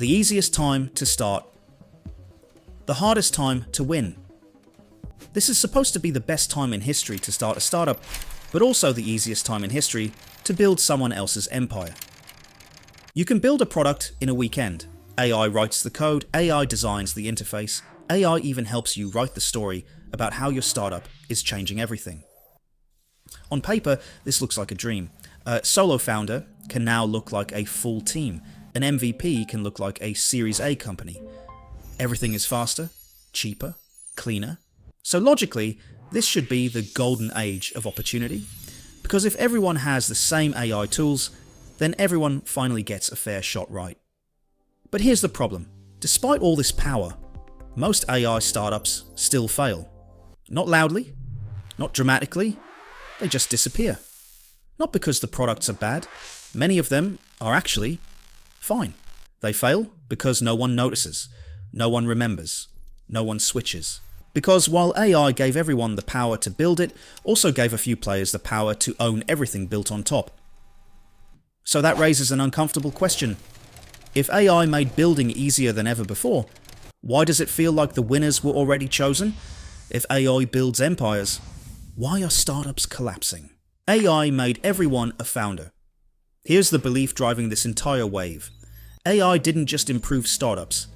The easiest time to start. The hardest time to win. This is supposed to be the best time in history to start a startup, but also the easiest time in history to build someone else's empire. You can build a product in a weekend. AI writes the code, AI designs the interface, AI even helps you write the story about how your startup is changing everything. On paper, this looks like a dream. A solo founder can now look like a full team. An MVP can look like a Series A company. Everything is faster, cheaper, cleaner. So logically, this should be the golden age of opportunity. Because if everyone has the same AI tools, then everyone finally gets a fair shot right. But here's the problem. Despite all this power, most AI startups still fail. Not loudly, not dramatically, they just disappear. Not because the products are bad, many of them are actually fine. They fail because no one notices, no one remembers, no one switches. Because while AI gave everyone the power to build it, also gave a few players the power to own everything built on top. So that raises an uncomfortable question. If AI made building easier than ever before, why does it feel like the winners were already chosen? If AI builds empires, why are startups collapsing? AI made everyone a founder. Here's the belief driving this entire wave. AI didn't just improve startups,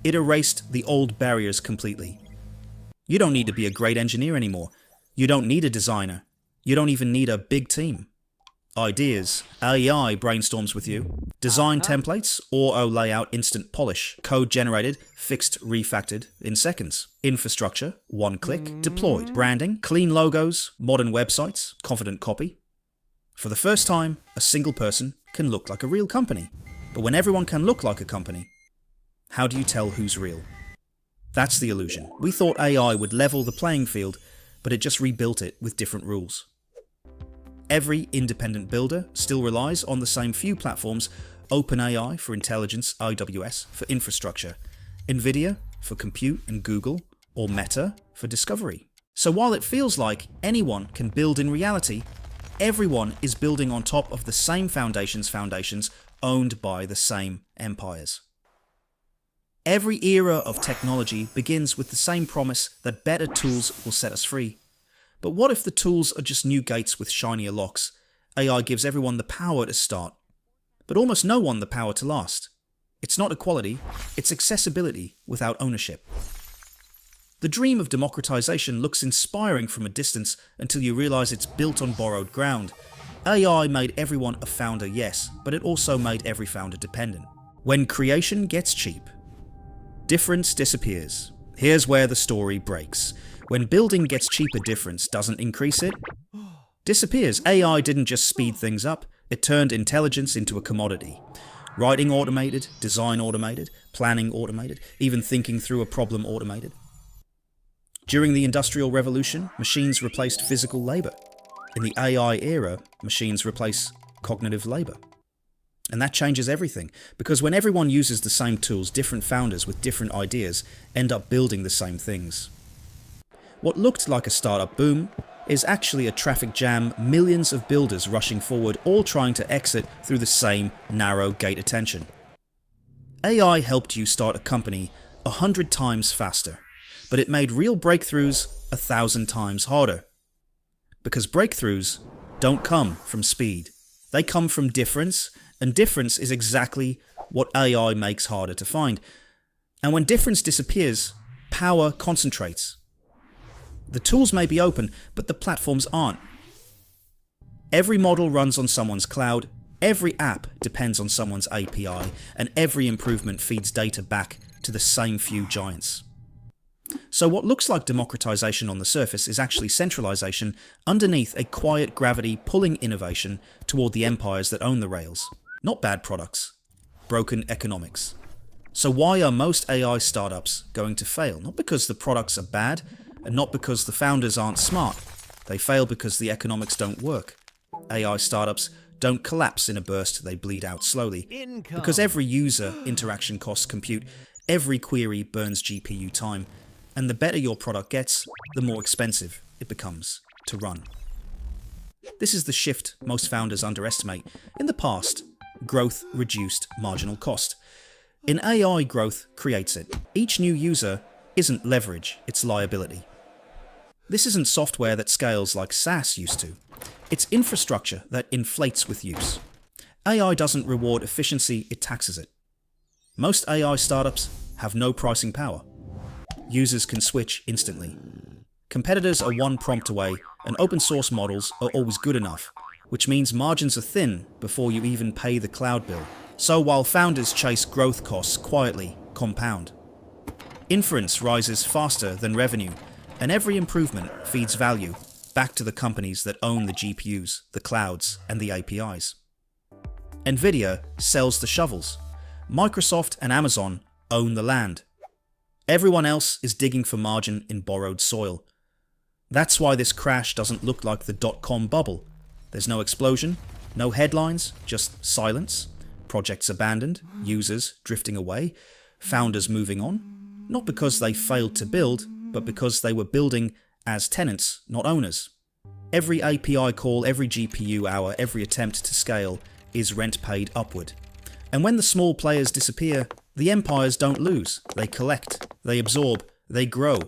it erased the old barriers completely. You don't need to be a great engineer anymore. You don't need a designer. You don't even need a big team. Ideas. AI brainstorms with you. Design templates, auto layout, instant polish. Code generated, fixed, refactored in seconds. Infrastructure, one click, deployed. Branding, clean logos, modern websites, confident copy. For the first time, a single person can look like a real company. But when everyone can look like a company, how do you tell who's real? That's the illusion. We thought AI would level the playing field, but it just rebuilt it with different rules. Every independent builder still relies on the same few platforms: OpenAI for intelligence, AWS for infrastructure, NVIDIA for compute and Google, or Meta for discovery. So while it feels like anyone can build in reality, everyone is building on top of the same foundations owned by the same empires. Every era of technology begins with the same promise that better tools will set us free. But what if the tools are just new gates with shinier locks? AI gives everyone the power to start, but almost no one the power to last. It's not equality, it's accessibility without ownership. The dream of democratization looks inspiring from a distance until you realize it's built on borrowed ground. AI made everyone a founder, yes, but it also made every founder dependent. When creation gets cheap, difference disappears. Here's where the story breaks. When building gets cheaper, difference doesn't increase, it disappears. AI didn't just speed things up, it turned intelligence into a commodity. Writing automated, design automated, planning automated, even thinking through a problem automated. During the Industrial Revolution, machines replaced physical labor. In the AI era, machines replace cognitive labor. And that changes everything, because when everyone uses the same tools, different founders with different ideas end up building the same things. What looked like a startup boom is actually a traffic jam, millions of builders rushing forward, all trying to exit through the same narrow gate attention. AI helped you start a company 100 times faster, but it made real breakthroughs 1,000 times harder. Because breakthroughs don't come from speed, they come from difference, and difference is exactly what AI makes harder to find. And when difference disappears, power concentrates. The tools may be open, but the platforms aren't. Every model runs on someone's cloud, every app depends on someone's API, and every improvement feeds data back to the same few giants. So what looks like democratization on the surface is actually centralization underneath a quiet gravity pulling innovation toward the empires that own the rails. Not bad products, broken economics. So why are most AI startups going to fail? Not because the products are bad, and not because the founders aren't smart. They fail because the economics don't work. AI startups don't collapse in a burst, they bleed out slowly. Because every user interaction costs compute, every query burns GPU time, and the better your product gets, the more expensive it becomes to run. This is the shift most founders underestimate. In the past, growth reduced marginal cost. In AI, growth creates it. Each new user isn't leverage, it's liability. This isn't software that scales like SaaS used to. It's infrastructure that inflates with use. AI doesn't reward efficiency, it taxes it. Most AI startups have no pricing power. Users can switch instantly. Competitors are one prompt away, and open source models are always good enough, which means margins are thin before you even pay the cloud bill. So while founders chase growth, costs quietly compound. Inference rises faster than revenue, and every improvement feeds value back to the companies that own the GPUs, the clouds, and the APIs. Nvidia sells the shovels. Microsoft and Amazon own the land. Everyone else is digging for margin in borrowed soil. That's why this crash doesn't look like the dot-com bubble. There's no explosion, no headlines, just silence. Projects abandoned, users drifting away, founders moving on. Not because they failed to build, but because they were building as tenants, not owners. Every API call, every GPU hour, every attempt to scale is rent paid upward. And when the small players disappear, the empires don't lose. They collect, they absorb, they grow.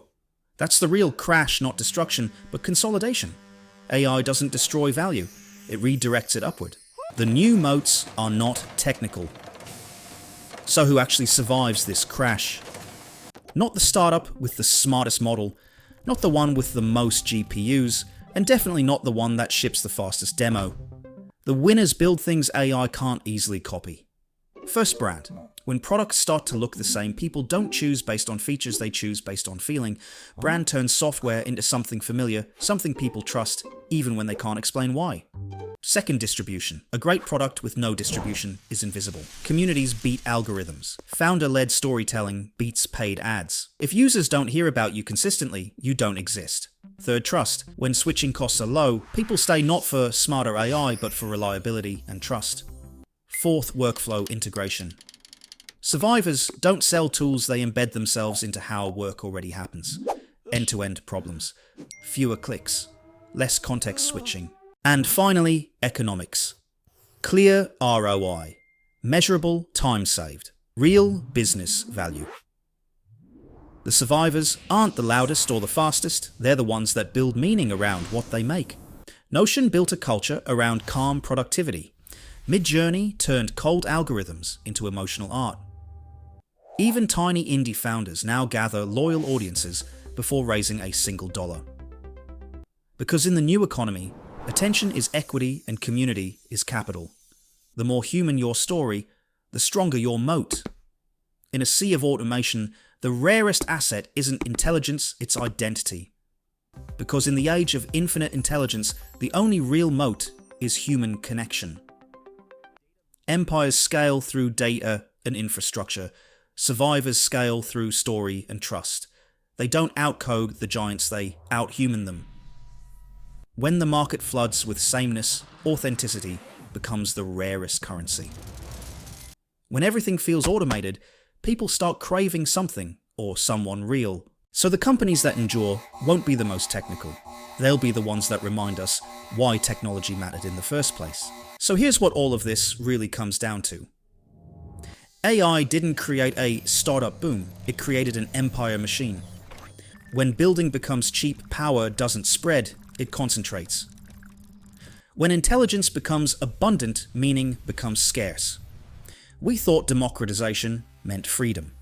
That's the real crash, not destruction, but consolidation. AI doesn't destroy value, it redirects it upward. The new moats are not technical. So who actually survives this crash? Not the startup with the smartest model, not the one with the most GPUs, and definitely not the one that ships the fastest demo. The winners build things AI can't easily copy. First, brand. When products start to look the same, people don't choose based on features, they choose based on feeling. Brand turns software into something familiar, something people trust, even when they can't explain why. Second, distribution. A great product with no distribution is invisible. Communities beat algorithms. Founder-led storytelling beats paid ads. If users don't hear about you consistently, you don't exist. Third, trust. When switching costs are low, people stay not for smarter AI, but for reliability and trust. Fourth, workflow integration. Survivors don't sell tools, they embed themselves into how work already happens. End-to-end problems. Fewer clicks. Less context switching. And finally, economics. Clear ROI. Measurable time saved. Real business value. The survivors aren't the loudest or the fastest, they're the ones that build meaning around what they make. Notion built a culture around calm productivity. Midjourney turned cold algorithms into emotional art. Even tiny indie founders now gather loyal audiences before raising a single dollar. Because in the new economy, attention is equity and community is capital. The more human your story, the stronger your moat. In a sea of automation, the rarest asset isn't intelligence, it's identity. Because in the age of infinite intelligence, the only real moat is human connection. Empires scale through data and infrastructure. Survivors scale through story and trust. They don't outcode the giants, they outhuman them. When the market floods with sameness, authenticity becomes the rarest currency. When everything feels automated, people start craving something or someone real. So the companies that endure won't be the most technical. They'll be the ones that remind us why technology mattered in the first place. So here's what all of this really comes down to. AI didn't create a startup boom, it created an empire machine. When building becomes cheap, power doesn't spread, it concentrates. When intelligence becomes abundant, meaning becomes scarce. We thought democratization meant freedom.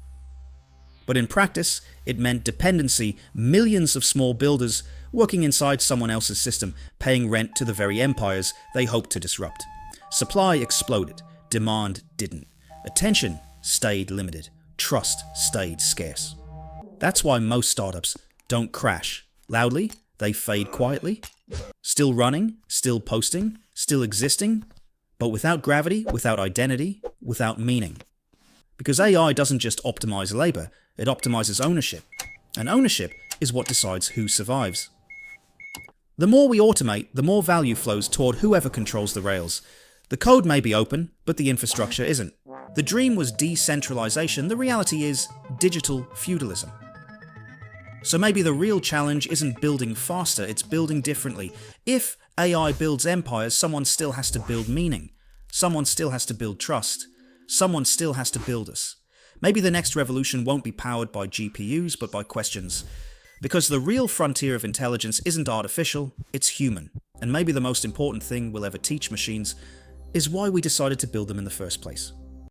But in practice, it meant dependency, millions of small builders working inside someone else's system, paying rent to the very empires they hoped to disrupt. Supply exploded, demand didn't. Attention stayed limited, trust stayed scarce. That's why most startups don't crash loudly, they fade quietly. Still running, still posting, still existing, but without gravity, without identity, without meaning. Because AI doesn't just optimize labor, it optimizes ownership. And ownership is what decides who survives. The more we automate, the more value flows toward whoever controls the rails. The code may be open, but the infrastructure isn't. The dream was decentralization, the reality is digital feudalism. So maybe the real challenge isn't building faster, it's building differently. If AI builds empires, someone still has to build meaning. Someone still has to build trust. Someone still has to build us. Maybe the next revolution won't be powered by GPUs, but by questions. Because the real frontier of intelligence isn't artificial, it's human. And maybe the most important thing we'll ever teach machines is why we decided to build them in the first place.